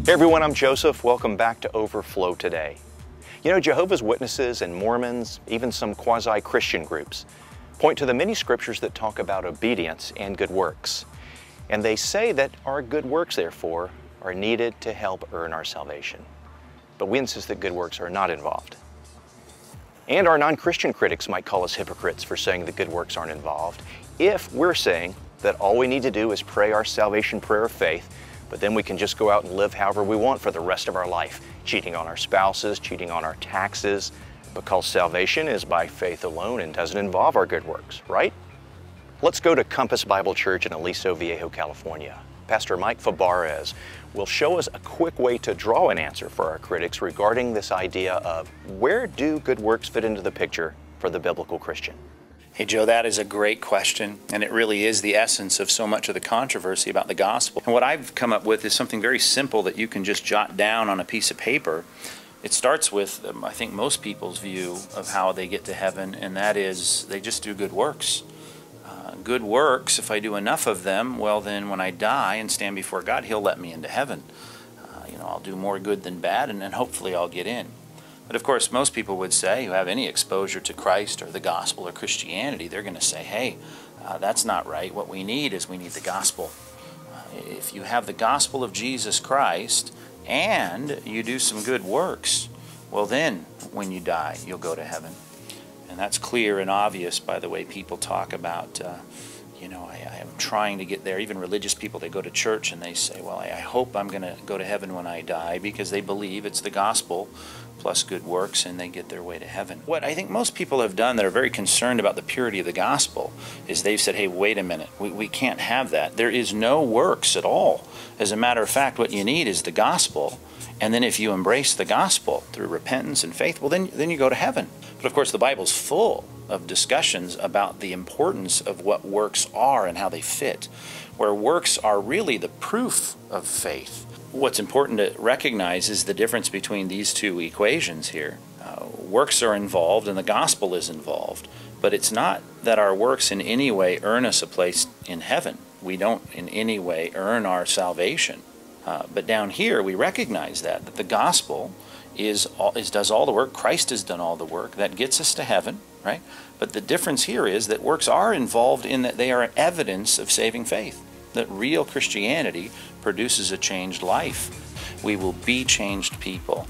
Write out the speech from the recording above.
Hey everyone, I'm Joseph. Welcome back to Overflow Today. You know, Jehovah's Witnesses and Mormons, even some quasi-Christian groups, point to the many scriptures that talk about obedience and good works. And they say that our good works, therefore, are needed to help earn our salvation. But we insist that good works are not involved. And our non-Christian critics might call us hypocrites for saying that good works aren't involved if we're saying that all we need to do is pray our salvation prayer of faith, but then we can just go out and live however we want for the rest of our life, cheating on our spouses, cheating on our taxes, because salvation is by faith alone and doesn't involve our good works, right? Let's go to Compass Bible Church in Aliso Viejo, California. Pastor Mike Fabarez will show us a quick way to draw an answer for our critics regarding this idea of where do good works fit into the picture for the biblical Christian? Hey Joe, that is a great question, and it really is the essence of so much of the controversy about the gospel. And what I've come up with is something very simple that you can just jot down on a piece of paper. It starts with, I think, most people's view of how they get to heaven, and that is they just do good works. Good works, if I do enough of them, well then when I die and stand before God, He'll let me into heaven. I'll do more good than bad, and then hopefully I'll get in. But of course, most people would say, who have any exposure to Christ or the gospel or Christianity, they're going to say, hey, that's not right. What we need is we need the gospel. If you have the gospel of Jesus Christ and you do some good works, well then, when you die, you'll go to heaven. And that's clear and obvious by the way people talk about, I am trying to get there. Even religious people, they go to church and they say, well, I hope I'm going to go to heaven when I die, because they believe it's the gospel plus good works and they get their way to heaven. What I think most people have done that are very concerned about the purity of the gospel is they've said, hey, wait a minute, we can't have that. There is no works at all. As a matter of fact, what you need is the gospel. And then if you embrace the gospel through repentance and faith, well, then you go to heaven. But of course, the Bible's full of discussions about the importance of what works are and how they fit, where works are really the proof of faith. What's important to recognize is the difference between these two equations here. Works are involved and the gospel is involved, but it's not that our works in any way earn us a place in heaven. We don't in any way earn our salvation. But down here we recognize that the gospel does all the work. Christ has done all the work. That gets us to heaven, right? But the difference here is that works are involved in that they are evidence of saving faith. That real Christianity produces a changed life. We will be changed people.